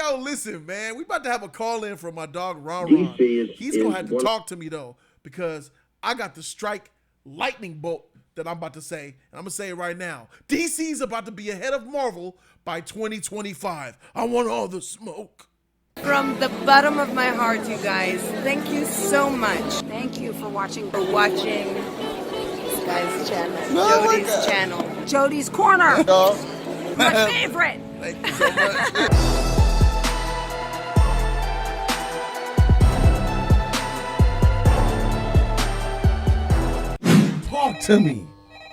Yo, listen, man. We about to have a call in from my dog Ron Ron. DC He's gonna have to talk to me though, because I got the strike lightning bolt that I'm about to say, and I'm gonna say it right now. DC's about to be ahead of Marvel by 2025. I want all the smoke. From the bottom of my heart, you guys, thank you so much. Thank you for watching This guy's channel, Jody's channel. Jody's Corner. My favorite. Thank you so much. Talk to me.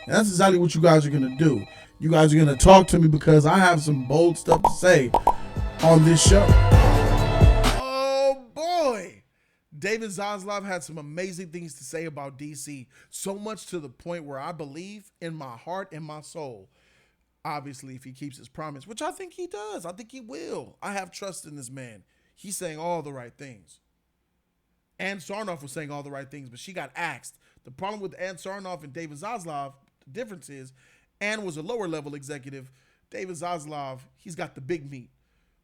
That's exactly what you guys are going to do. You guys are going to talk to me because I have some bold stuff to say on this show. Oh, boy. David Zaslav had some amazing things to say about DC, so much to the point where I believe in my heart and my soul, obviously, if he keeps his promise, which I think he does. I think he will. I have trust in this man. He's saying all the right things. Ann Sarnoff was saying all the right things, but she got axed. The problem with Ann Sarnoff and David Zaslav, the difference is Ann was a lower level executive. David Zaslav, he's got the big meat.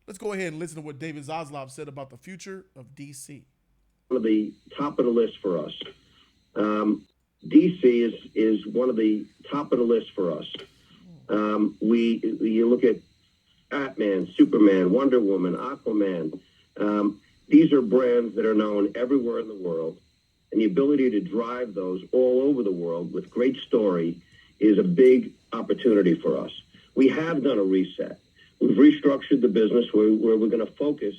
Let's go ahead and listen to what David Zaslav said about the future of DC. One of the top of the list for us. DC is one of the top of the list for us. You look at Batman, Superman, Wonder Woman, Aquaman. These are brands that are known everywhere in the world, and the ability to drive those all over the world with great story is a big opportunity for us. We have done a reset. We've restructured the business where we're going to focus,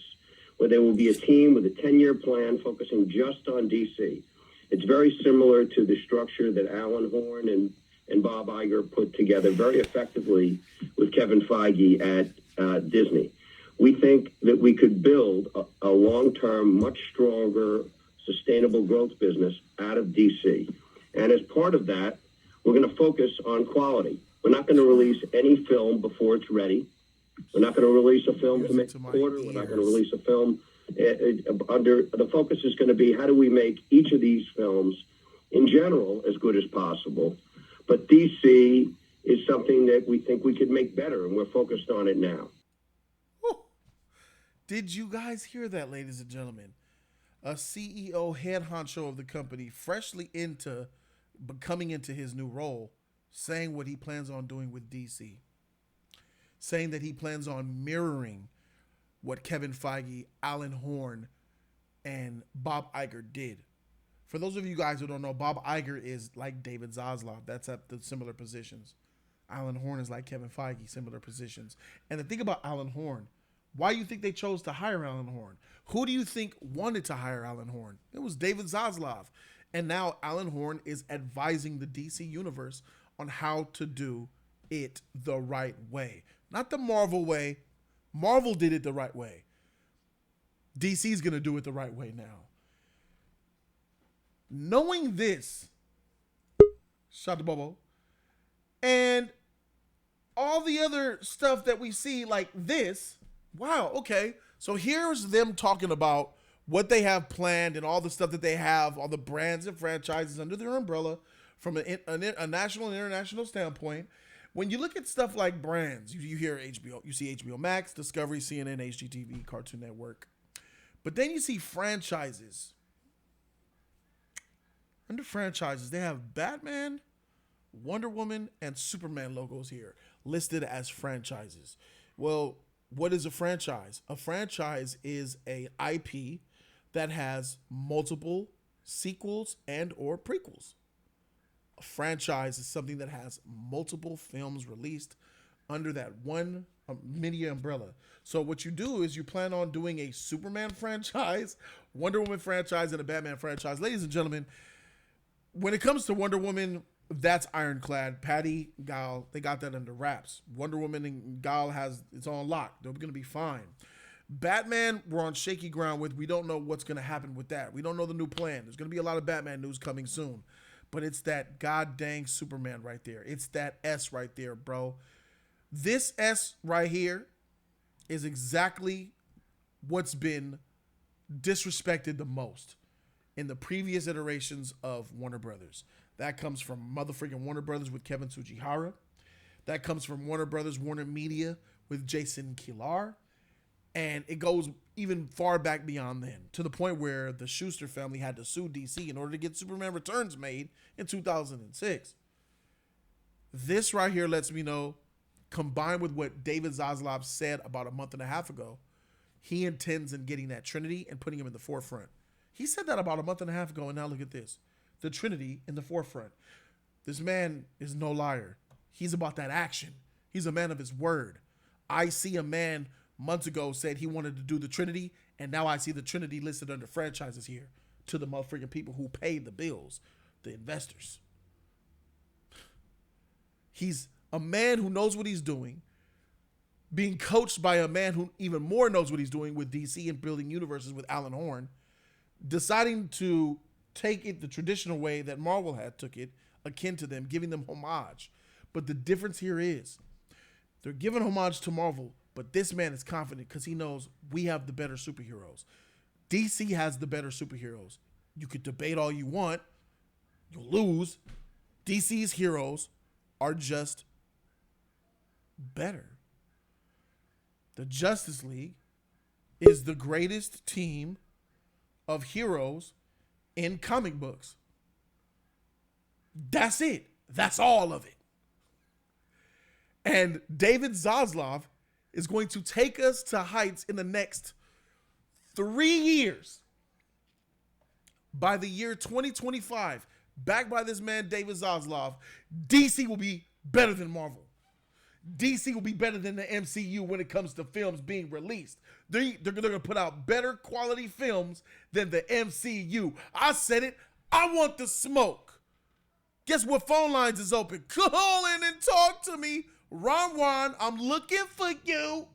where there will be a team with a 10-year plan focusing just on DC. It's very similar to the structure that Alan Horn and Bob Iger put together very effectively with Kevin Feige at Disney. We think that we could build a long-term, much stronger, sustainable growth business out of DC. And as part of that, we're going to focus on quality. We're not going to release any film before it's ready. We're not going to release a film to make a quarter. We're not going to release a film under. The focus is going to be how do we make each of these films, in general, as good as possible. But DC is something that we think we could make better, and we're focused on it now. Did you guys hear that, ladies and gentlemen? A CEO head honcho of the company, freshly coming into his new role, saying what he plans on doing with DC. Saying that he plans on mirroring what Kevin Feige, Alan Horn, and Bob Iger did. For those of you guys who don't know, Bob Iger is like David Zaslav. That's at the similar positions. Alan Horn is like Kevin Feige, similar positions. And the thing about Alan Horn, why do you think they chose to hire Alan Horn? Who do you think wanted to hire Alan Horn? It was David Zaslav. And now Alan Horn is advising the DC universe on how to do it the right way. Not the Marvel way. Marvel did it the right way. DC's going to do it the right way now. Knowing this, shout to Bobo, and all the other stuff that we see like this, wow, okay. So here's them talking about what they have planned and all the stuff that they have, all the brands and franchises under their umbrella from a national and international standpoint. When you look at stuff like brands, you hear HBO, you see HBO Max, Discovery, CNN, HGTV, Cartoon Network. But then you see franchises. Under franchises, they have Batman, Wonder Woman, and Superman logos here listed as franchises. Well, what is a franchise? A franchise is a IP that has multiple sequels and or prequels. A franchise is something that has multiple films released under that one media umbrella. So what you do is you plan on doing a Superman franchise, Wonder Woman franchise, and a Batman franchise. Ladies and gentlemen, when it comes to Wonder Woman, that's ironclad. Patty, Gal, they got that under wraps. Wonder Woman and Gal it's on lock. They're going to be fine. Batman, we're on shaky ground with. We don't know what's going to happen with that. We don't know the new plan. There's going to be a lot of Batman news coming soon. But it's that god dang Superman right there. It's that S right there, bro. This S right here is exactly what's been disrespected the most in the previous iterations of Warner Brothers. That comes from motherfucking Warner Brothers with Kevin Tsujihara. That comes from Warner Brothers, Warner Media with Jason Kilar. And it goes even far back beyond then, to the point where the Schuster family had to sue DC in order to get Superman Returns made in 2006. This right here lets me know, combined with what David Zaslav said about a month and a half ago, he intends in getting that Trinity and putting him in the forefront. He said that about a month and a half ago, and now look at this. The Trinity in the forefront. This man is no liar. He's about that action. He's a man of his word. I see a man months ago said he wanted to do the Trinity, and now I see the Trinity listed under franchises here to the motherfucking people who pay the bills, the investors. He's a man who knows what he's doing, being coached by a man who even more knows what he's doing with DC and building universes with Alan Horn, deciding to take it the traditional way that Marvel had took it, akin to them, giving them homage. But the difference here is they're giving homage to Marvel, but this man is confident because he knows we have the better superheroes. DC has the better superheroes. You could debate all you want. You'll lose. DC's heroes are just better. The Justice League is the greatest team of heroes in comic books. That's it. That's all of it. And David Zaslav is going to take us to heights in the next 3 years. By the year 2025, backed by this man, David Zaslav, DC will be better than Marvel. DC will be better than the MCU when it comes to films being released. They're going to put out better quality films than the MCU. I said it. I want the smoke. Guess what phone lines is open? Call in and talk to me. Ron, I'm looking for you.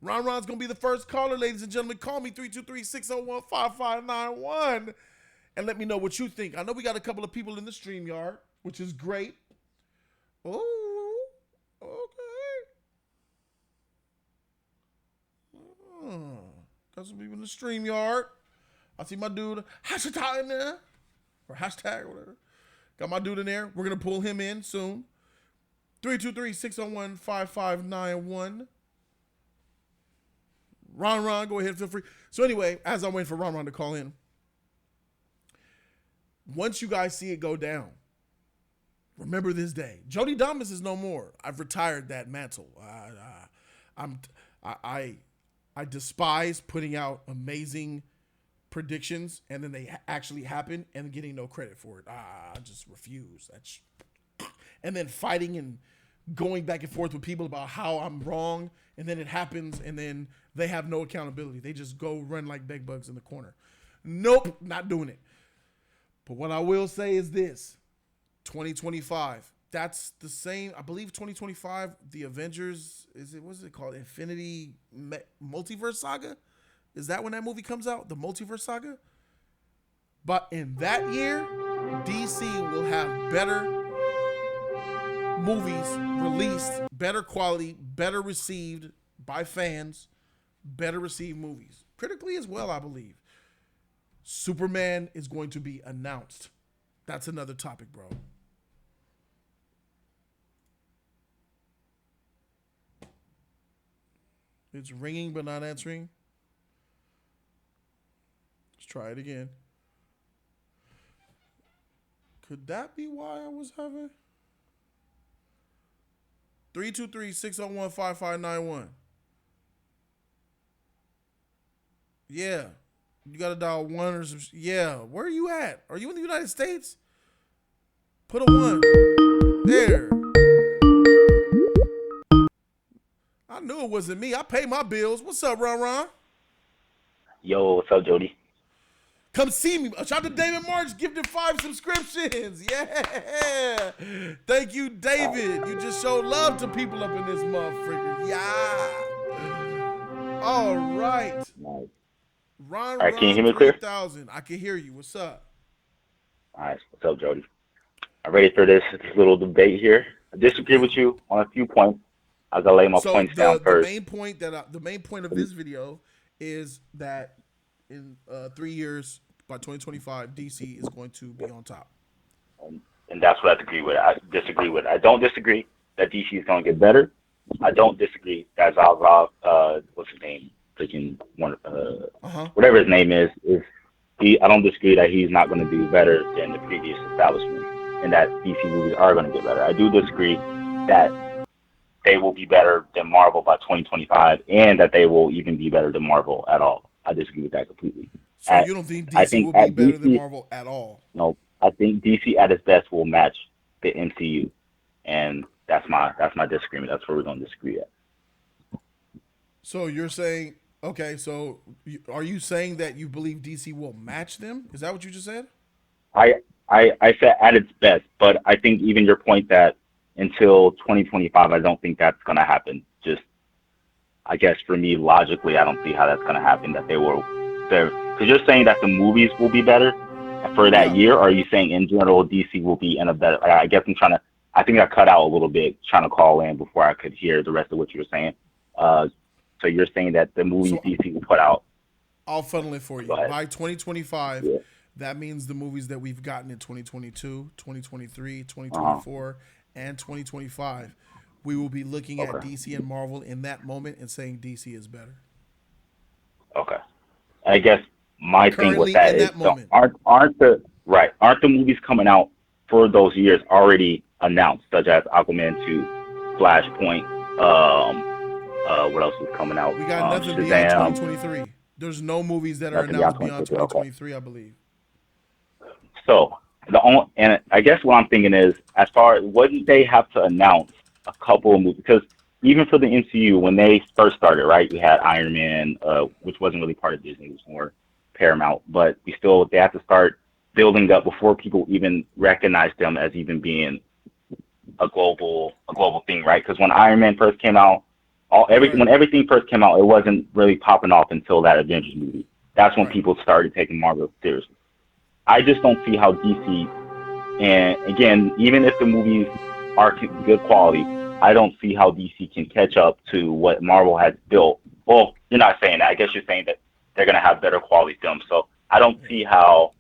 Ron's going to be the first caller, ladies and gentlemen. Call me 323-601-5591 and let me know what you think. I know we got a couple of people in the StreamYard, which is great. Oh, okay. Got some people in the StreamYard. I see my dude, hashtag in there, or hashtag or whatever. Got my dude in there. We're going to pull him in soon. 323-601-5591. Ron, go ahead, feel free. So anyway, as I'm waiting for Ron to call in, once you guys see it go down, remember this day. Jody Damas is no more. I've retired that mantle. I despise putting out amazing predictions and then they actually happen and getting no credit for it. I just refuse. And then fighting and going back and forth with people about how I'm wrong, and then it happens, and then they have no accountability. They just go run like bed bugs in the corner. Nope, not doing it. But what I will say is this: 2025. That's the same. I believe 2025. The Avengers. What's it called? Infinity Multiverse Saga. Is that when that movie comes out? The Multiverse Saga. But in that year, DC will have better movies released, better quality, better received by fans, better received movies. Critically as well, I believe. Superman is going to be announced. That's another topic, bro. It's ringing but not answering. Let's try it again. Could that be why I was having... 323-601-5591. Yeah. You got to dial 1 or some... Yeah. Where are you at? Are you in the United States? Put a 1. There. I knew it wasn't me. I pay my bills. What's up, Ron? Yo, what's up, Jody? Come see me. Shout out to David March, gifted 5 subscriptions. Yeah. Thank you, David. You just showed love to people up in this motherfucker. Yeah. All right. Nice. Ron, all right, can you hear me clear? 3000. I can hear you. What's up? All right. What's up, Jody? I'm ready for this little debate here. I disagree with you on a few points. I gotta lay my points down first. The main point of this video is that in 3 years, by 2025, DC is going to be on top. And that's what I disagree with. I don't disagree that DC is going to get better. I don't disagree that Zaslav, what's his name, freaking one, whatever his name is he. I don't disagree that he's not going to do better than the previous establishment, and that DC movies are going to get better. I do disagree that they will be better than Marvel by 2025, and that they will even be better than Marvel at all. I disagree with that completely. So you don't think DC will be better than Marvel at all? No, I think DC at its best will match the MCU, and that's my disagreement. That's where we're going to disagree at. So you're saying, okay, so are you saying that you believe DC will match them? Is that what you just said? I said at its best, but I think even your point that until 2025, I don't think that's going to happen. Just, I guess for me, logically, I don't see how that's going to happen, that they will, because you're saying that the movies will be better for that year, or are you saying in general DC will be in a better, I guess I think I cut out a little bit trying to call in before I could hear the rest of what you were saying. So you're saying that the movies DC will put out. I'll funnel it for you. By 2025, that means the movies that we've gotten in 2022, 2023, 2024, and 2025, we will be looking at DC and Marvel in that moment and saying DC is better. Okay. I guess my thing with that is, aren't the movies coming out for those years already announced, such as Aquaman 2, Flashpoint, what else is coming out? We got nothing beyond 2023. There's no movies that are announced beyond 2023, I believe. So and I guess what I'm thinking is, as far as wouldn't they have to announce a couple of movies? Because even for the MCU, when they first started, right, we had Iron Man, which wasn't really part of Disney, it was more Paramount, but they have to start building up before people even recognize them as even being a global thing, right? Because when Iron Man first came out, when everything first came out, it wasn't really popping off until that Avengers movie. That's when people started taking Marvel seriously. I just don't see how DC, and again, even if the movies are good quality, I don't see how DC can catch up to what Marvel has built. Well, you're not saying that. I guess you're saying that they're going to have better quality films. So I don't see how.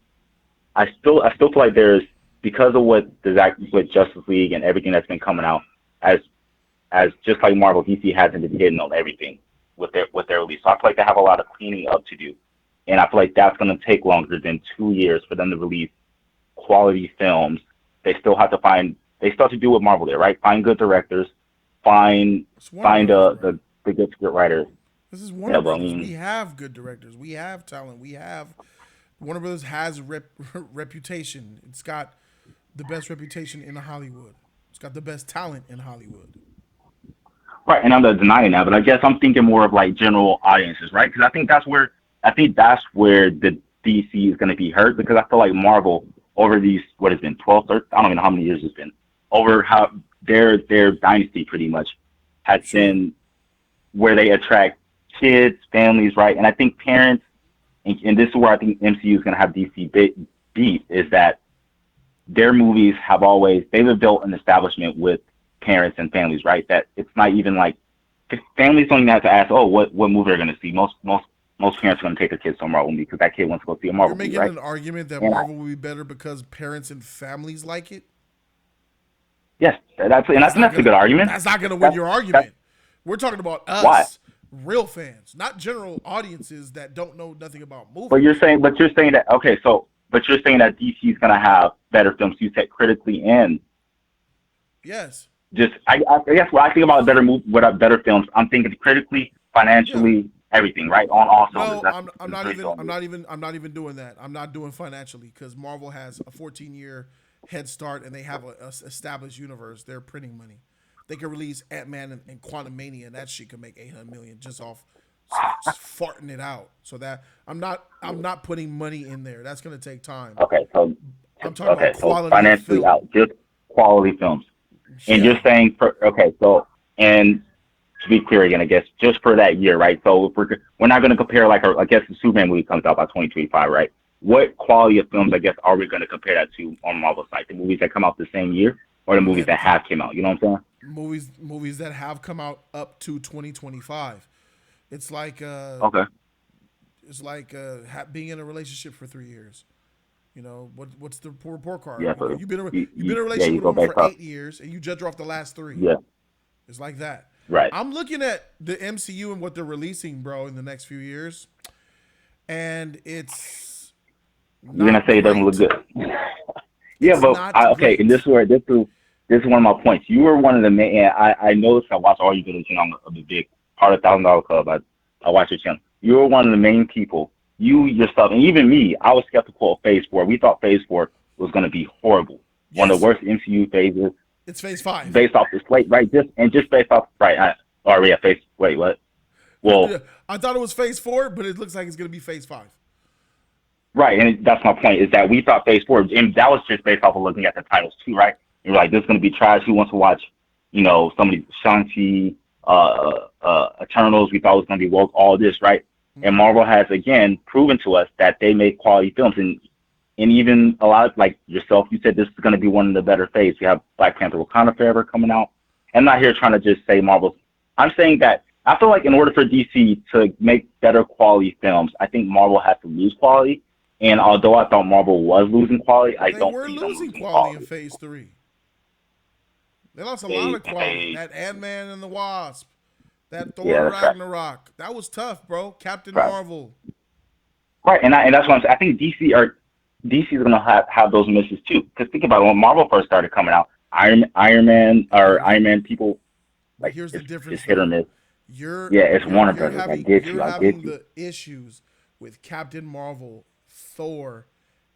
I still feel like there's, because of what with Justice League and everything that's been coming out, as just like Marvel, DC hasn't been hitting on everything with their release. So I feel like they have a lot of cleaning up to do, and I feel like that's going to take longer than 2 years for them to release quality films. They still have to do what Marvel did, right? Find good directors, find the good script writers. This is Warner Brothers. We have good directors. We have talent. Warner Brothers has reputation. It's got the best reputation in Hollywood. It's got the best talent in Hollywood. Right, and I'm not denying that, but I guess I'm thinking more of like general audiences, right? Because I think that's where the DC is going to be hurt, because I feel like Marvel, over these, what has been 12, 13, I don't even know how many years it's been, over how their dynasty pretty much has been where they attract kids, families, right? And I think parents, and this is where I think MCU is going to have DC beat, is that their movies they've built an establishment with parents and families, right? That it's not even like, families don't even have to ask, what movie they're going to see. Most parents are going to take their kids to a Marvel movie because that kid wants to go see a Marvel movie, right? You're making an argument that Marvel will be better because parents and families like it? Yes, that's a good argument. That's not going to win your argument. We're talking about us. Why? Real fans, not general audiences that don't know nothing about movies. But you're saying that DC is going to have better films. You said critically and yes. Just I guess when I think about better films, I'm thinking critically, financially, everything, right? On all cylinders. No, I'm not even doing that. I'm not doing financially, because Marvel has a 14-year head start and they have a established universe. They're printing money. They could release Ant-Man and Quantumania, and that shit could make $800 million just off farting it out. So that I'm not putting money in there. That's going to take time. Okay, so I'm talking about quality, so financially film. Out, just quality films. And you're saying and to be clear again, I guess just for that year, right? So if we're not going to compare, like, I guess the Superman movie comes out by 2025, right? What quality of films, I guess, are we going to compare that to on Marvel's side? The movies that come out the same year, or the movies that have came out? You know what I'm saying? Movies that have come out up to 2025. It's like It's like being in a relationship for 3 years. You know, what's the report card? Yeah, you've been in a relationship with a woman for 8 years, and you judge her off the last 3. Yeah, it's like that. Right. I'm looking at the MCU and what they're releasing, bro, in the next few years, and it's You're gonna say it doesn't look good. Yeah, It's but not okay, great. and this is one of my points. You were one of the main. And I noticed I watch all your videos. You know, I'm a big part of $1,000 Club. I watch your channel. You were one of the main people. You yourself, and even me, I was skeptical of Phase 4. We thought Phase 4 was going to be horrible. One of the worst MCU phases. It's Phase 5. Based off the slate, right? Just based off, right? Wait, what? Well, I thought it was Phase 4, but it looks like it's going to be Phase 5. right, and that's my point, is that we thought Phase 4, and that was just based off of looking at the titles too, right? And we're like, this is going to be trash. Who wants to watch, somebody, Shang-Chi, Eternals, we thought it was going to be woke, all this, right? And Marvel has, again, proven to us that they make quality films. And even a lot of, like yourself, you said this is going to be one of the better phases. You have Black Panther Wakanda Forever coming out. I'm not here trying to just say Marvel. I'm saying that I feel like in order for DC to make better quality films, I think Marvel has to lose quality. And although I thought Marvel was losing quality, I don't They think were losing quality in Phase 3. They lost a lot of quality. That Ant-Man and the Wasp. That Thor Ragnarok. That was tough, bro. Captain Marvel. Right, and that's what I'm saying. I think DC is gonna have those misses too. Because think about it, when Marvel first started coming out, Iron Man people, like, here's the difference. It's hit or miss. It's Warner Brothers. I get you. You're having the issues with Captain Marvel, Thor,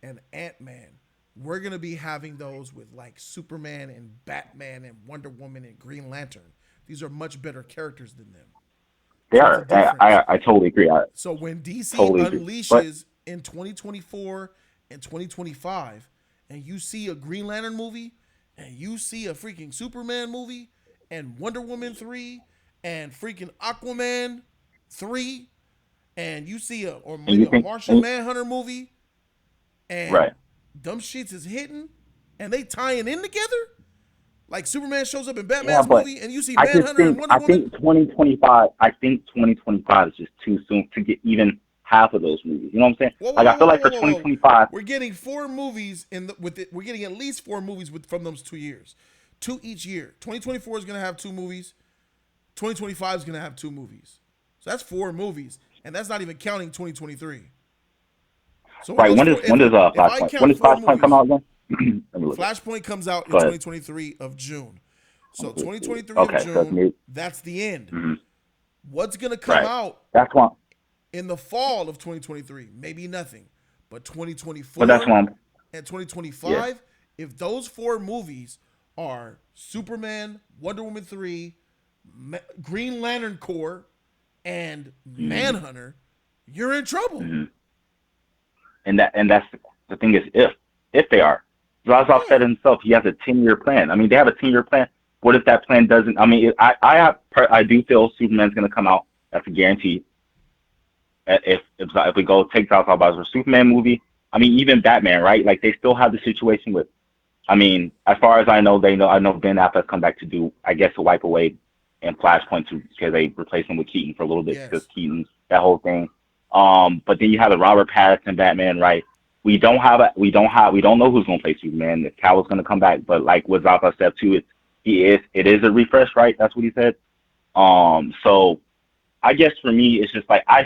and Ant-Man. We're gonna be having those with like Superman and Batman and Wonder Woman and Green Lantern. These are much better characters than them. They are. I totally agree. So when DC totally unleashes in 2024 and 2025, and you see a Green Lantern movie, and you see a freaking Superman movie, and Wonder Woman 3, and freaking Aquaman 3, and you see a Martian Manhunter movie, and them shits is hitting, and they tying in together. Like Superman shows up in Batman's movie, and you see Manhunter and Wonder Woman. I think 2025 is just too soon to get even half of those movies. You know what I'm saying? I feel like for 2025, we're getting 4 movies we're getting at least 4 movies from those 2 years, 2 each year. 2024 is gonna have 2 movies. 2025 is gonna have 2 movies. So that's 4 movies, and that's not even counting 2023. So right. When does Flashpoint? When does Flashpoint come out again? Flashpoint comes out in 2023 of June. So 2023 of June, that's the end. Mm-hmm. What's going to come out in the fall of 2023? Maybe nothing. But 2024 and 2025, if those 4 movies are Superman, Wonder Woman 3, Green Lantern Corps, and Manhunter, you're in trouble. Mm-hmm. And that's the thing is if they are. Zaslav said himself he has a 10-year plan. I mean, they have a 10-year plan. What if that plan doesn't? I mean, I do feel Superman's going to come out. That's a guarantee. If we go take Zaslav a Superman movie, I mean, even Batman, right? Like, they still have the situation with. I mean, as far as I know, I know Ben Affleck come back to do, I guess, to wipe away and Flashpoint too, because they replaced him with Keaton for a little bit because Keaton, that whole thing. But then you have the Robert Pattinson Batman, right? We don't know who's gonna play Superman. If Cavill's gonna come back, but like what Zaslav said too, it is a refresh, right? That's what he said. So I guess for me, it's just like I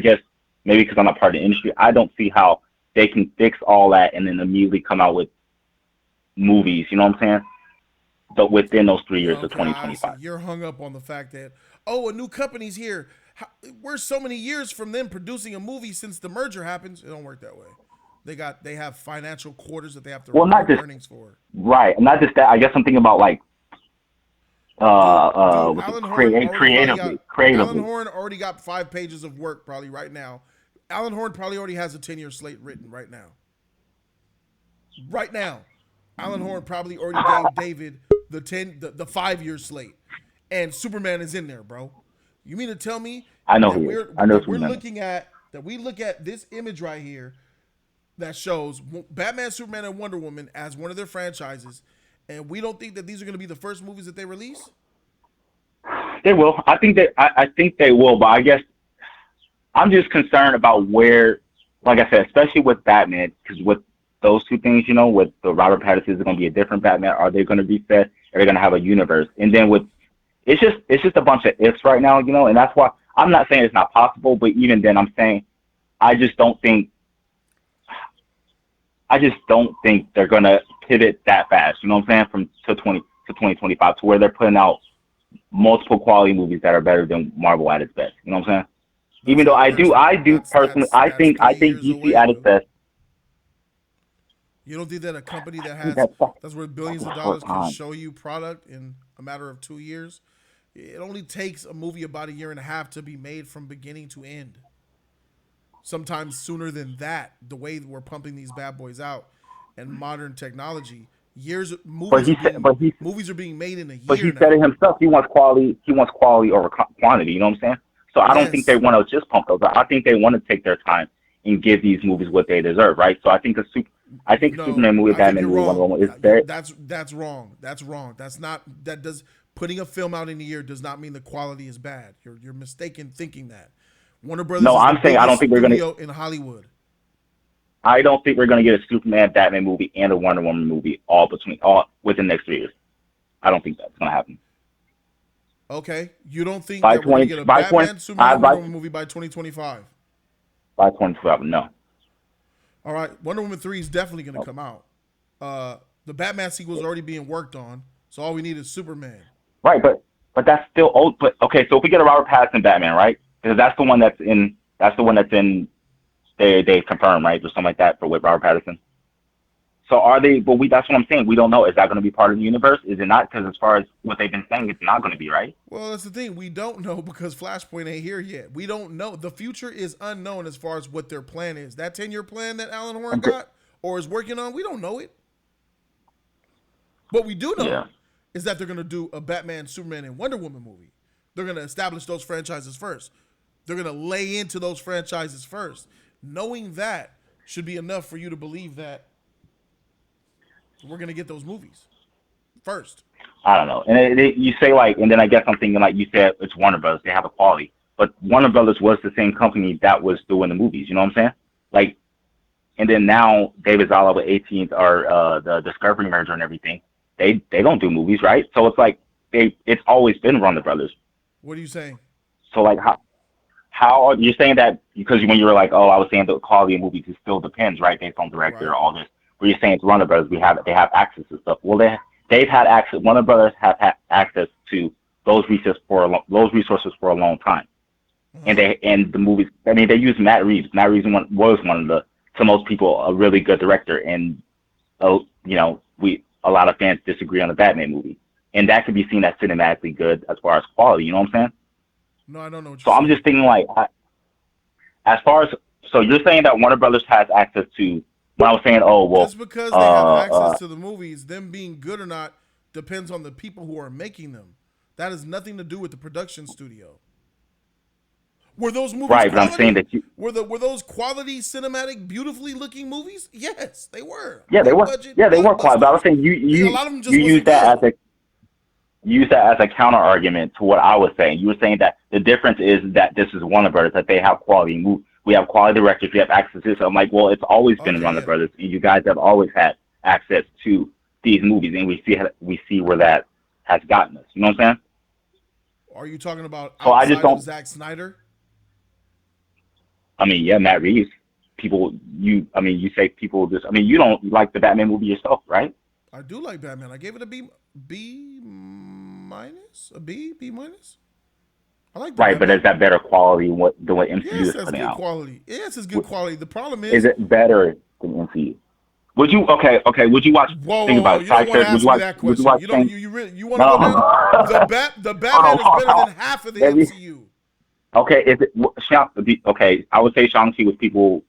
guess maybe because I'm not part of the industry, I don't see how they can fix all that and then immediately come out with movies. You know what I'm saying? But within those 3 years of 2025, you're hung up on the fact that a new company's here. We're so many years from them producing a movie since the merger happens. It don't work that way. They have financial quarters that they have to report earnings for. Right, and not just that. I guess I'm thinking about like creatively. Alan Horn already got 5 pages of work probably right now. Alan Horn probably already has a 10-year slate written right now. Right now, Alan Horn probably already gave David the 5-year slate, and Superman is in there, bro. You mean to tell me we look at this image right here that shows Batman, Superman, and Wonder Woman as one of their franchises, and we don't think that these are going to be the first movies that they release? They will. I think they will, but I guess I'm just concerned about where, like I said, especially with Batman, because with those 2 things, with the Robert Pattinson, is it going to be a different Batman? Are they going to be set? Are they going to have a universe? And then it's just a bunch of ifs right now, you know, and that's why I'm not saying it's not possible, but even then I'm saying I just don't think they're gonna pivot that fast, you know what I'm saying, from to 2025 to where they're putting out multiple quality movies that are better than Marvel at its best. You know what I'm saying? Even though I do personally, I think DC at its best. You don't think that a company that I think has that's that's worth billions of a dollars short can time. show you product in a matter of 2 years? It only takes a movie about a year and a half to be made from beginning to end. Sometimes sooner than that, the way we're pumping these bad boys out and modern technology, movies are being made in a But year he said now. it himself. He wants quality. He wants quality over quantity. You know what I'm saying? So I don't think they Yes. want to just pump those out. I think they want to take their time and give these movies what they deserve, right? So I think a No, Superman movie, I think Batman you're movie, Wonder wrong. Woman is very. That's wrong. That's wrong. That's not that does putting a film out in a year does not mean the quality is bad. You're mistaken thinking that. Warner Brothers No, is the I'm saying I don't biggest think we're gonna. studio in Hollywood. I don't think we're gonna get a Superman, Batman movie and a Wonder Woman movie all within the next 3 years. I don't think that's gonna happen. Okay, you don't think By that we're gonna 20, get a by 20, Batman, Superman, by Wonder Woman movie by 2025? by 2012, no. All right, Wonder Woman 3 is definitely gonna come out. The Batman sequel is already being worked on, so all we need is Superman. Right, but that's still old. But okay, so if we get a Robert Pattinson Batman, right? Because that's the one that's in. That's the one that's in. They confirmed, right, or something like that with Robert Pattinson. So are they? But that's what I'm saying. We don't know. Is that going to be part of the universe? Is it not? Because as far as what they've been saying, it's not going to be, right? Well, that's the thing. We don't know because Flashpoint ain't here yet. We don't know. The future is unknown as far as what their plan is. That 10-year plan that Alan Horn got or is working on, we don't know it. What we do know is that they're going to do a Batman, Superman, and Wonder Woman movie. They're going to establish those franchises first. They're going to lay into those franchises first. Knowing that should be enough for you to believe that we're going to get those movies first. I don't know. And you say and then I guess I'm thinking you said it's Warner Brothers. They have a quality, but Warner Brothers was the same company that was doing the movies. You know what I'm saying? And then now David Zaslav with 18th or the Discovery merger and everything. They don't do movies, right? So it's always been Warner Brothers. What are you saying? So how you're saying that because when you were I was saying the quality of movies still depends, right, based on director, all this. But you're saying it's Warner Brothers, they have access to stuff. Well, they've had access. Warner Brothers have had access to those resources for a long time, and the movies. I mean, they used Matt Reeves. Matt Reeves was one of the, to most people, a really good director, and a lot of fans disagree on the Batman movie, and that could be seen as cinematically good as far as quality. You know what I'm saying? No, I don't know. So I'm just thinking as far as you're saying that Warner Brothers has access to. When I was saying, just because they have access to the movies, them being good or not depends on the people who are making them. That has nothing to do with the production studio. Were those movies right? quality? But I'm saying that were those quality, cinematic, beauously looking movies? Yes, they were. Yeah, they were. Yeah, they were quality. But I was saying you use that as a counter argument to what I was saying. You were saying that the difference is that this is Warner Brothers, that they have quality movies. We have quality directors. We have access to this. I'm like, well, it's always been Warner Brothers, and you guys have always had access to these movies, and we see where that has gotten us. You know what I'm saying? Are you talking about outside of Zack Snyder? I mean, yeah, Matt Reeves. You say people just. I mean, you don't like the Batman movie yourself, right? I do like Batman. I gave it a B minus, B minus. I like right, but is that better quality than what MCU is putting out? Quality. Yes, it's good quality. The problem is it better than MCU? Would you Would you watch? Think about you don't want to ask me that question. You want to go there? The Batman is better than half of the MCU. Okay, is it okay? I would say Shang-Chi was people.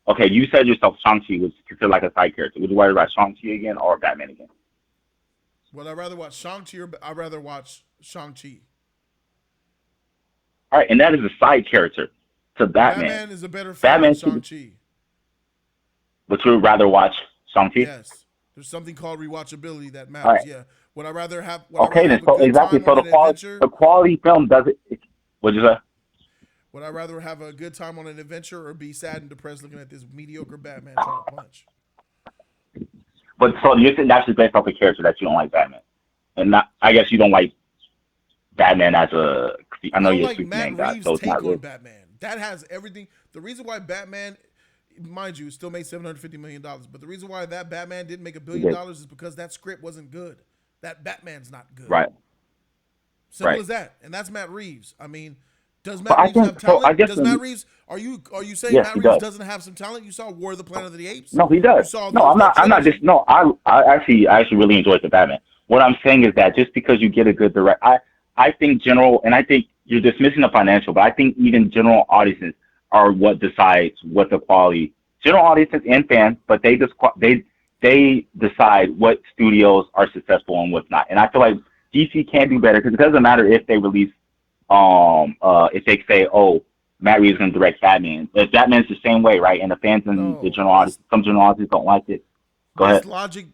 Okay, you said yourself Shang-Chi was considered like a side character. Would you rather watch Shang-Chi again or Batman again? Would I rather watch Shang-Chi or I'd rather watch Shang-Chi? All right, and that is a side character to Batman. Batman is a better film than Shang-Chi. But you would rather watch Shang-Chi? Yes. There's something called rewatchability that matters. Right. Yeah. Would I rather have? Exactly. So the quality film doesn't. What'd you say? Would I rather have a good time on an adventure or be sad and depressed looking at this mediocre Batman trying to punch? But so you're saying that's just based off the character that you don't like Batman, and not. I guess you don't like Batman as a. I know I don't you're a like Superman Matt guy, Reeves' so it's take not on really. Batman. That has everything. The reason why Batman, mind you, still made $750 million, but the reason why that Batman didn't make $1 billion is because that script wasn't good. That Batman's not good. Right. Simple as that. And that's Matt Reeves. I mean, does But Matt Reeves have talent? I guess Does Matt Reeves? Are you saying yes, Matt he Reeves does. doesn't have some talent? You saw War of the Planet of the Apes. No, he You does. saw No, I'm not. I'm not trilogy? just. No, I actually really enjoyed the Batman. What I'm saying is that just because you get a good direct, I think general, and I think you're dismissing the financial, but I think even general audiences are what decides what the quality. General audiences and fans, but they decide what studios are successful and what's not. And I feel like DC can do better because it doesn't matter if they release, if they say, oh, Matt Reeves is going to direct Batman. If Batman's the same way, right? And the fans and the general audience, some general audiences don't like it. Go ahead.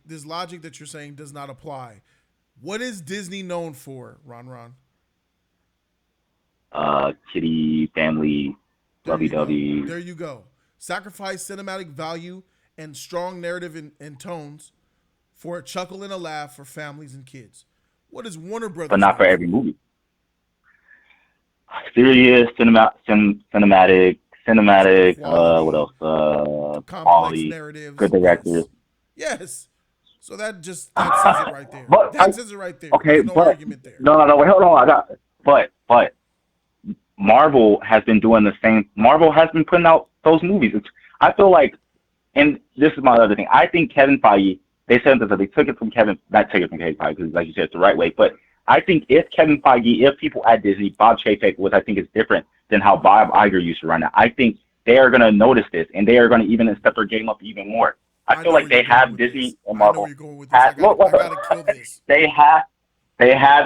This logic that you're saying does not apply. What is Disney known for, Ron? Kitty, family, lovey-dovey. There you go. Sacrifice cinematic value and strong narrative and tones for a chuckle and a laugh for families and kids. What is Warner Brothers? But not for every movie. Serious, cinematic. What else? Quality, narratives, good directors. Yes. So that says it right there. Says it right there. Okay, There's no argument there. No. Wait, hold on. But Marvel has been doing the same. Marvel has been putting out those movies. I feel like, and this is my other thing. I think Kevin Feige. They said that they took it from Kevin. Not took it from Kevin Feige because, like you said, it's the right way. But I think if Kevin Feige, if people at Disney, Bob Chapek, which I think is different than how Bob Iger used to run it, I think they are going to notice this and they are going to even step their game up even more. I feel like they have Disney and Marvel. I gotta kill this. They have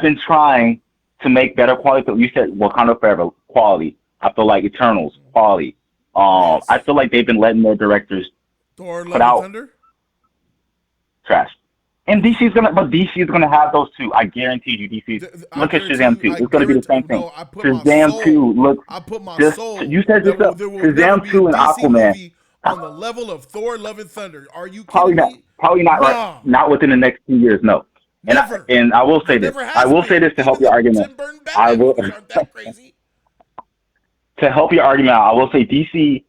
been trying to make better quality. You said Wakanda Forever quality. I feel like Eternals quality. Yes. I feel like they've been letting their directors Thor: put Love out and Thunder. trash. And DC is gonna have those two. I guarantee you, DC. Look at Shazam 2. It's gonna be the same thing. No, Shazam 2 looks. I put my just, soul. You said this. Shazam 2 and Aquaman on the level of Thor: Love and Thunder. Are you probably kidding me? Probably not. Nah. Right, not within the next 2 years. No. Never. And I will say this. I will say this to help your argument. I will. That crazy. To help your argument out, I will say DC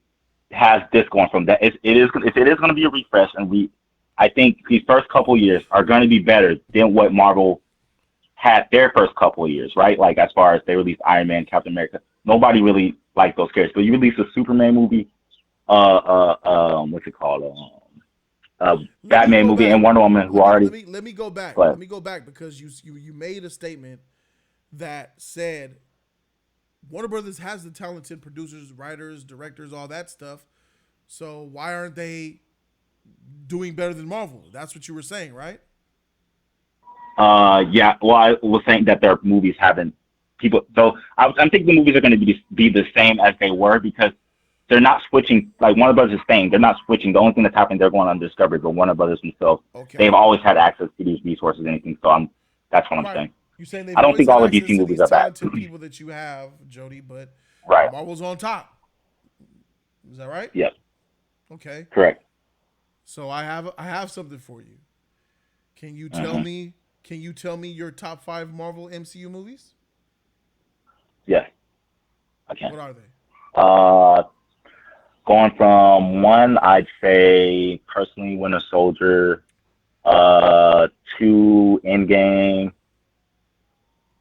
has this going from that. If it is going to be a refresh, and I think these first couple of years are going to be better than what Marvel had their first couple of years, right? Like as far as they released Iron Man, Captain America, nobody really liked those characters. But you release a Superman movie, what's it called? Batman movie and Wonder Woman, who already. Let me go back. Let me go back because you made a statement that said Warner Brothers has the talented producers, writers, directors, all that stuff. So why aren't they doing better than Marvel? That's what you were saying, right? Yeah. Well, I was saying that their movies haven't people. So I'm thinking the movies are going to be the same as they were because they're not switching. Like Warner Brothers is saying, they're not switching. The only thing that's happening, they're going on Discovery. But Warner Brothers themselves, they've always had access to these resources and anything. So that's what I'm saying. You're saying I don't think all the DC movies are bad. People that you have, Jody, but right. Marvel's on top. Is that right? Yes. Okay. Correct. So I have something for you. Can you tell me? Can you tell me your top 5 Marvel MCU movies? Yes, I can. What are they? Going from 1, I'd say personally Winter Soldier. 2, Endgame.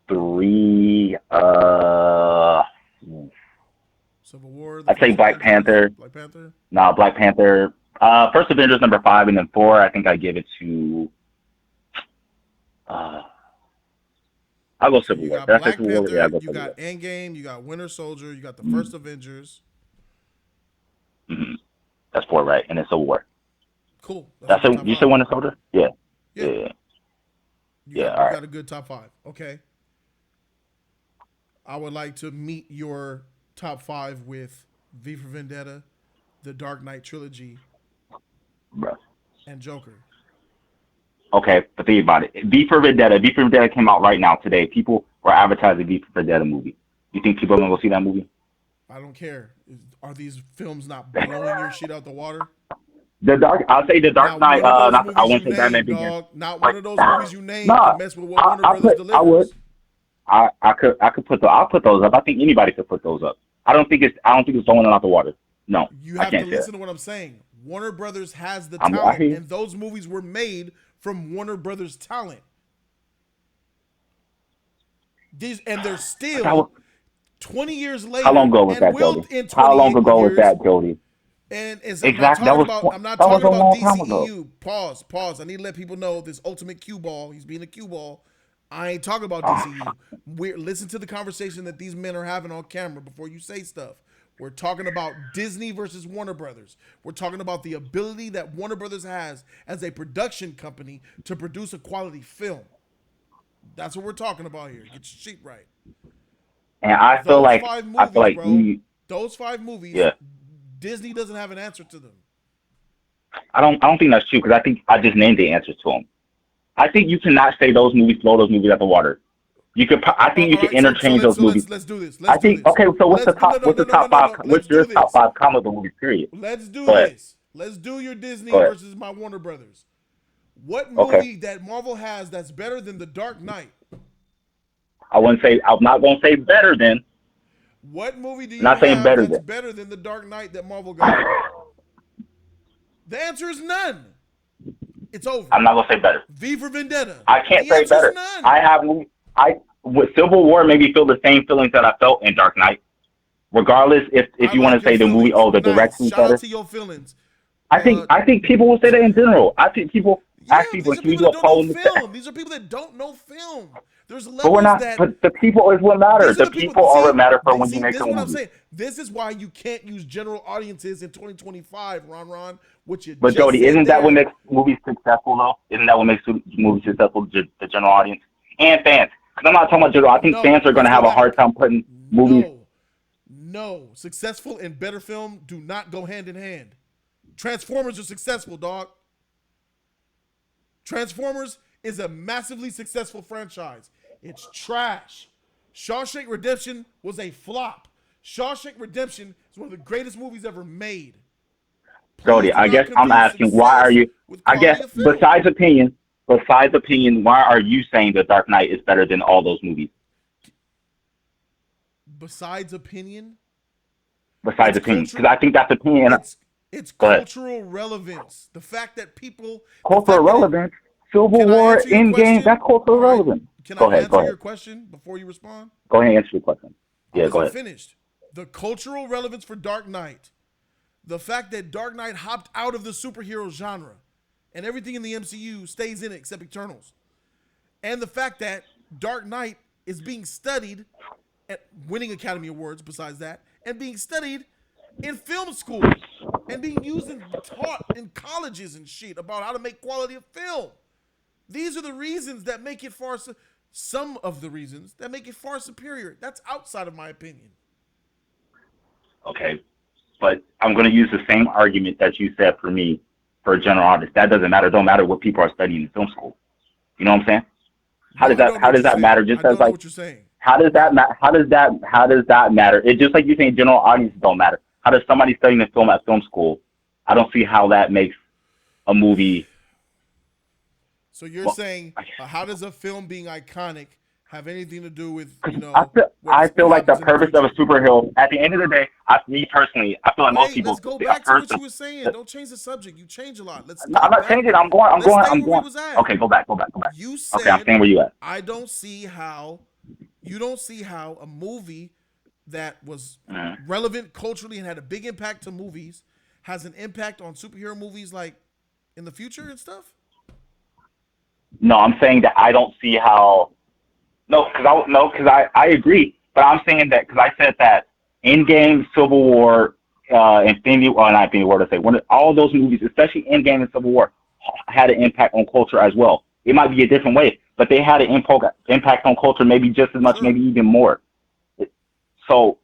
3, Civil War. I'd say Black Panther. Black Panther? Nah, Black Panther. First Avengers number 5, and then 4, I think I give it to I'll go Civil War. Black Panther, you got Endgame, you got Winter Soldier, you got the first Avengers. Mm-hmm. That's 4, right? And then Civil War. Cool. That's it. You said Winter Soldier? Yeah. You got a good top 5. Okay. I would like to meet your top 5 with V for Vendetta, The Dark Knight Trilogy, and Joker. Okay, but think about it. V for Vendetta came out right now today. People were advertising V for Vendetta movie. You think people are gonna go see that movie? I don't care. Are these films not blowing your shit out the water? I'll say The Dark Knight. I won't say Batman Begins. Not one of those movies you named to mess with what Warner Brothers delivers. I could put I'll put those up. I think anybody could put those up. I don't think it's blowing it out the water. No, You I have to can't say listen that. to what I'm saying. Warner Brothers has the I talent, hear you. and those movies were made from Warner Brothers talent. And they're That still was, 20 years later. how long ago was and that, will Jody? in How long 28 ago was years. that, Jody? And Exactly. That was I'm not that was talking a about long time ago. DCEU. Pause. I need to let people know this ultimate cue ball. He's being a cue ball. I ain't talking about Oh, DCEU. Listen to the conversation that these men are having on camera before you say stuff. We're talking about Disney versus Warner Brothers. We're talking about the ability that Warner Brothers has as a production company to produce a quality film. That's what we're talking about here. Get your shit right. and I feel Those like five movies, bro. Those 5 movies, yeah. Disney doesn't have an answer to them. I don't think that's true because I think I just named the answers to them. I think you cannot say those movies blow those movies out the water. You could. I think you could interchange those movies. Let's do this. I think. Okay, so what's the top? What's the top 5? What's your top 5 comic book movies? Period. Let's do Go ahead. this. Let's do your Disney Go ahead. versus my Warner Brothers. What movie that Marvel has that's better than The Dark Knight? I wouldn't say. I'm not gonna say better than. What movie do you Not saying have better that's than. better than The Dark Knight that Marvel got? The answer is none. It's over. I'm not gonna say better. V for Vendetta. I can't The say answer's better. none. I have. With Civil War made me feel the same feelings that I felt in Dark Knight. Regardless, if you want to say the movie, the direction's Shout better. out to your feelings. I think people will say that in general. I think people ask people, these are can we people do that a poll? don't know film. These are people that don't know film. There's levels But we're not. that. But the people is what matters. These are The people are what matter for when you make this a is what I'm movie. saying. This is why you can't use general audiences in 2025, Ron. What you But just Jody, said isn't that there. what makes movies successful, though? Isn't that what makes movies successful to the general audience and fans? Because I'm not talking about general. I think fans are going to have a hard time putting movies. No. Successful and better film do not go hand in hand. Transformers are successful, dog. Transformers is a massively successful franchise. It's trash. Shawshank Redemption was a flop. Shawshank Redemption is one of the greatest movies ever made. Jody, I guess I'm asking, why are you? I guess besides opinion, why are you saying The Dark Knight is better than all those movies? Besides opinion, because I think that's opinion. It's cultural relevance. The fact that people cultural relevance. Civil War, Endgame, that's cultural relevance. Can I answer your question before you respond? Go ahead and answer your question. Yeah, go ahead. Finished. The cultural relevance for Dark Knight, the fact that Dark Knight hopped out of the superhero genre, and everything in the MCU stays in it except Eternals, and the fact that Dark Knight is being studied, at winning Academy Awards besides that, and being studied in film schools, and being used and taught in colleges and shit about how to make quality of film. These are the reasons that make it some of the reasons that make it far superior. That's outside of my opinion. Okay, but I'm going to use the same argument that you said for me for a general audience. That doesn't matter. It don't matter what people are studying in film school. You know what I'm saying? How does that matter? Just as like, what you're saying. How does that matter? It's just like you're saying general audiences don't matter. How does somebody studying the film at film school? I don't see how that makes a movie. So you're saying, how does a film being iconic have anything to do with, I feel like the purpose of a superhero, at the end of the day, me personally, I feel like most people. Let's go back to what you were saying. Don't change the subject. You change a lot. I'm not changing. I'm going. Okay, go back. You said, okay, I'm staying where you at. I don't see how, you don't see how a movie that was relevant culturally and had a big impact to movies has an impact on superhero movies like in the future and stuff? No, I'm saying that I don't see how. Because I agree, but I'm saying that because I said that Endgame, Civil War, Infinity War, not Infinity War to say, all those movies, especially Endgame and Civil War, had an impact on culture as well. It might be a different way, but they had an impact on culture maybe just as much, maybe even more. So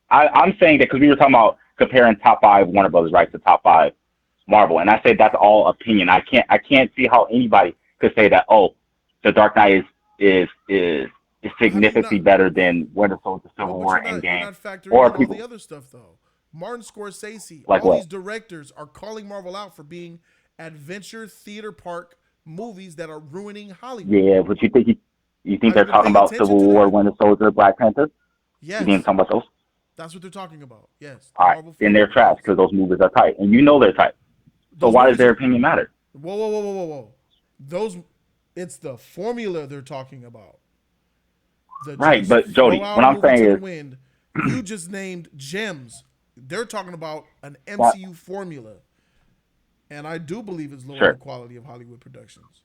I'm saying that because we were talking about comparing top 5 Warner Brothers, right, to top 5 Marvel, and I said that's all opinion. I can't see how anybody could say that, The Dark Knight is significantly better than Winter Soldier, Civil War, Endgame. You're not factoring in all the other stuff though. Martin Scorsese, all these directors are calling Marvel out for being adventure theater park movies that are ruining Hollywood. Yeah, but you think You think Have they're you been talking paying about attention Civil to War, that? Winter Soldier, Black Panther? Yes. You think they're talking about those? That's what they're talking about. Yes. The All right, Marvel then they're formula, trash yes. because those movies are tight, and you know they're tight. So Those why does movies their are. opinion matter? Whoa. It's the formula they're talking about. The Right, just but throw Jody, out what a I'm movie saying to the is wind. You just named gems. They're talking about an that MCU formula. And I do believe it's lowering the sure. quality of Hollywood productions.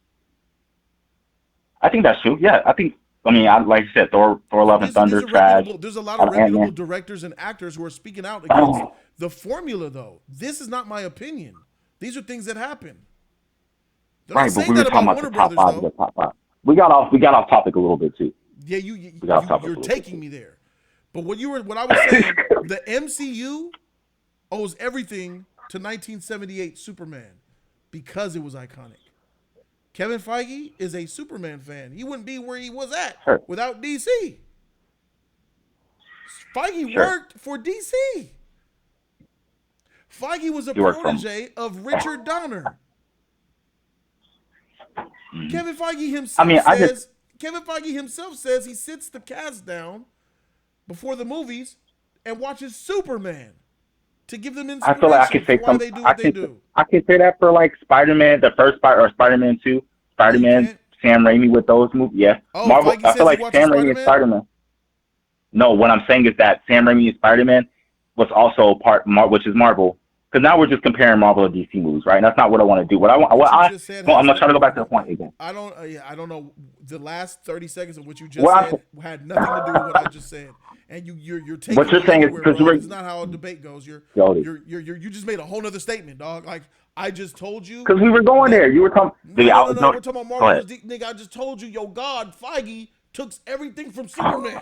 I think that's true. Yeah, like you said, Thor, Love and Thunder, trash. There's a lot of reputable Ant-Man. directors and actors who are speaking out against the formula, though. This is not my opinion. These are things that happen. They're not Right, but saying we were that talking about about the Warner top Brothers, five of though. the top five. We got off topic a little bit too. Yeah, We got off topic a you're little bit taking too. me there. But what I was saying, the MCU owes everything to 1978 Superman because it was iconic. Kevin Feige is a Superman fan. He wouldn't be where he was at Sure. without DC. Feige Sure. worked for DC. Feige was a He worked protege of Richard Donner. Mhm. Kevin Feige himself says he sits the cast down before the movies and watches Superman to give them I feel like I inspiration could say for why they do what they do. I could say that for like Spider-Man, the first Spider-Man 2, No, you Spider-Man, can't. Sam Raimi with those movies. Yeah, Oh, Marvel. Feige I says feel he like watches Sam Raimi and Spider-Man? Spider-Man. No, what I'm saying is that Sam Raimi and Spider-Man was also which is Marvel. Because now we're just comparing Marvel and DC movies, right? And that's not what I want to do. What you just said I'm has gonna try to go back to the point again. I don't know. The last 30 seconds of what you just What said had nothing to do with what I just said. And you're taking What you're me saying is everywhere, because bro. It's not how a debate goes. Jody. You just made a whole nother statement, dog. Like I just told you. Because we were going there. You were talking. No. We're talking about Go Marvel. ahead. Nigga, I just told you, yo, God, Feige took everything from Superman.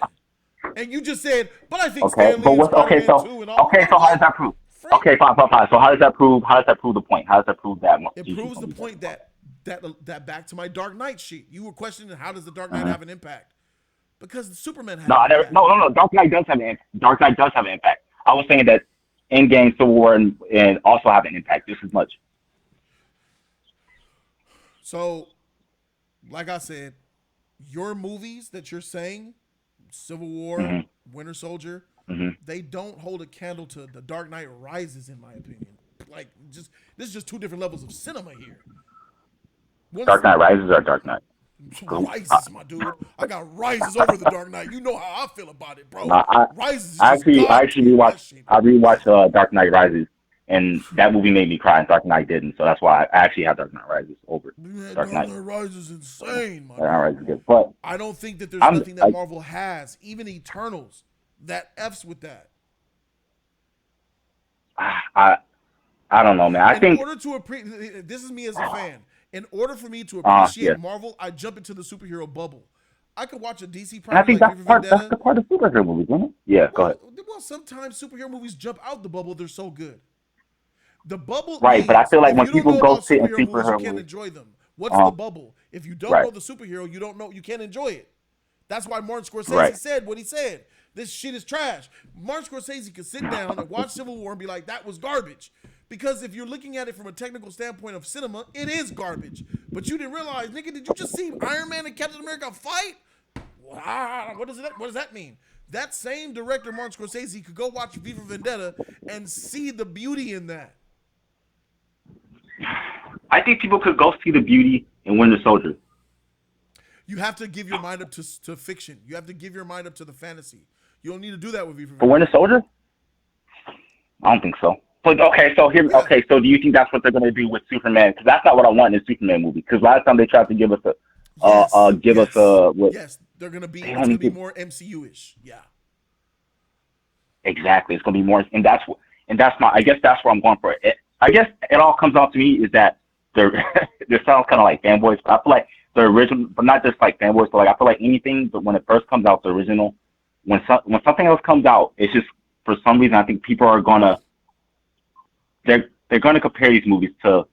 And you just said, but I think Okay, Stan Lee but and what's okay? Spider-Man So 2 and all. okay, so how does that prove? Frank. Okay, fine. So how does that prove? How does that prove the point? How does that prove that? It DC proves the movies point are- that back to my Dark Knight sheet. You were questioning how does the Dark Knight have an impact? Because Superman had No, an impact. no. Dark Knight does have an impact. Dark Knight does have an impact. I was saying that Endgame, Civil War, and also have an impact just as much. So, like I said, your movies that you're saying, Civil War, Winter Soldier, they don't hold a candle to The Dark Knight Rises, in my opinion. Like, this is just two different levels of cinema here. Dark Knight Rises or Dark Knight? Rises, my dude. I got Rises over The Dark Knight. You know how I feel about it, bro. Rises is I just God actually rewatched Dark Knight Rises, and that movie made me cry, and Dark Knight didn't. So that's why I actually have Dark Knight Rises over Dark Knight. Rises is insane, my Dark Knight Rises is dude. good. But I don't think that there's nothing that Marvel has, even Eternals, that F's with that. I don't know, man. I think this is me as a fan. In order for me to appreciate yeah. Marvel, I jump into the superhero bubble. I could watch a DC and I property think like that's the part of superhero movies, isn't it? Yeah, go ahead. Well, sometimes superhero movies jump out the bubble. They're so good. The bubble, Right, but I feel like if when you don't people know go about see a superhero movies, you superhero can't movie- enjoy them. What's the bubble? If you don't Right. know the superhero, you can't enjoy it. That's why Martin Scorsese Right. said what he said. This shit is trash. Martin Scorsese could sit down and watch Civil War and be like, that was garbage. Because if you're looking at it from a technical standpoint of cinema, it is garbage. But you didn't realize, nigga, did you just see Iron Man and Captain America fight? What does that mean? That same director, Martin Scorsese, could go watch V for Vendetta and see the beauty in that. I think people could go see the beauty in Winter Soldier. You have to give your mind up to fiction. You have to give your mind up to the fantasy. You don't need to do that with V for For Vendetta. Winter Soldier? I don't think so. But so do you think that's what they're going to do with Superman? Because that's not what I want in a Superman movie. Because last time they tried to give us Yes, they're going to be. It's going to be more MCU-ish. Yeah. Exactly. It's going to be more, and that's I guess that's where I'm going for it. I guess it all comes out to me is that this sounds kind of like fanboys, but I feel like the original, but not just like fanboys, but like I feel like anything, but when it first comes out, the original, when something else comes out, it's just for some reason I think people are gonna they're gonna compare these movies to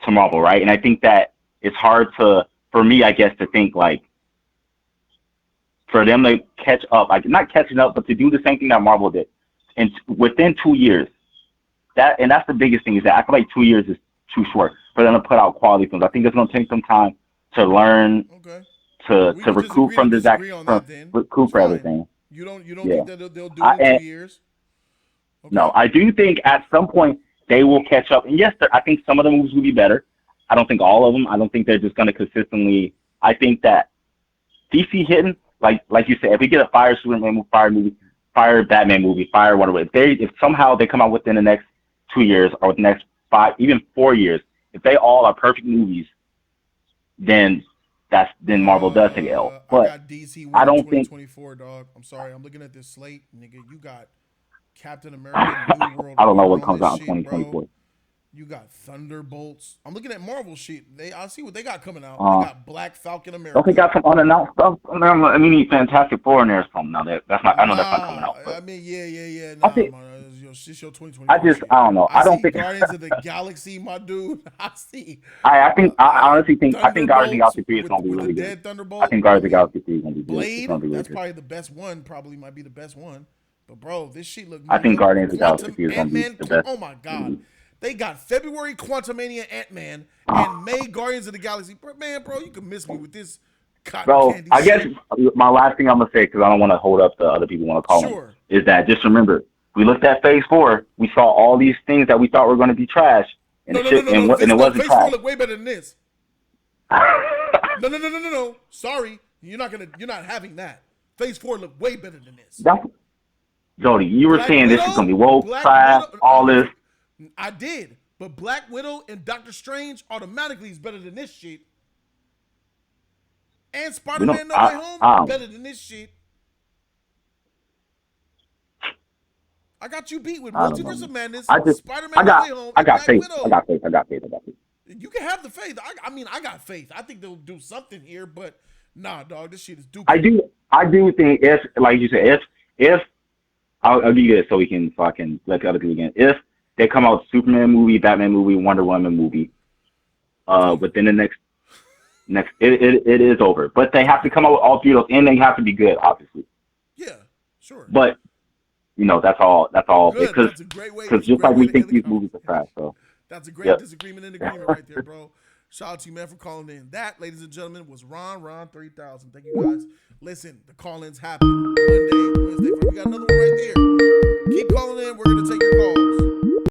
Marvel, right? And I think that it's hard for me, I guess, to think like for them to catch up, like not catching up, but to do the same thing that Marvel did, and within 2 years. That's the biggest thing is that I feel like 2 years is too short for them to put out quality films. I think it's going to take some time to learn, to We can just recoup agree from to this disagree on that then. recoup It's for fine. everything. You don't Yeah. think that they'll do it in 2 years? Okay. No, I do think at some point they will catch up. And yes, I think some of the movies will be better. I don't think all of them. I don't think they're just going to consistently. I think that DC hitting, like you said, if we get a fire Superman movie, fire Batman movie, fire whatever, if somehow they come out within the next 2 years or the next 5, even 4 years, if they all are perfect movies, then Marvel does take L. But I got DC I don't think 2024, dog. I'm sorry, I'm looking at this slate, nigga. You got Captain America, New World. I don't know Order what on comes this out in shit, 2024. bro. You got Thunderbolts. I'm looking at Marvel shit. I see what they got coming out. They got Black Falcon America. Don't they got some unannounced stuff? I mean, Fantastic Four in there or something. No, that's not. I know that's not coming out. But I mean, yeah. Nah, it's your 2024. I don't know. I don't think Guardians of the Galaxy, my dude. I honestly think Guardians of the Galaxy 3 is going to be really good. Thunderbolt. I think Guardians of the Galaxy 3 is going to be good. Blade. It's be That's good. probably the best one. Probably might be the best one. But bro, this shit look. I think Guardians of the Galaxy 3 is going to be the best. Oh my god. They got February Quantumania Ant-Man and May Guardians of the Galaxy. Man, bro, you can miss me with this cotton candy I guess shit. my last thing I'm going to say, because I don't want to hold up the other people want to call them, is that just remember, we looked at Phase 4, we saw all these things that we thought were going to be trash, and it wasn't Phase trash. 4 look way better than this. No. Sorry, you're not having that. Phase 4 look way better than this. Jody, you were saying this is going to be woke, trash, all this. I did, but Black Widow and Doctor Strange automatically is better than this shit. And Spider-Man No Way Home better than this shit. I got you beat with Multiverse of Madness, Spider-Man No Way Home, and Black Widow. I got faith. You can have the faith. I got faith. I think they'll do something here, but nah, dog, this shit is dookie. I do think if, like you said, if I'll give you this so I can let the other people again. If they come out Superman movie, Batman movie, Wonder Woman movie, within the next, it is over. But they have to come out with all 3 of those, and they have to be good, obviously. Yeah, sure. But that's all. Good. Because just like we think these movies are trash, so that's a great disagreement and agreement right there, bro. Shout out to you, man, for calling in. That, ladies and gentlemen, was Ron 3000. Thank you, guys. Listen, the call-ins happen Monday, Wednesday. We got another one right there. Keep calling in. We're gonna take your call.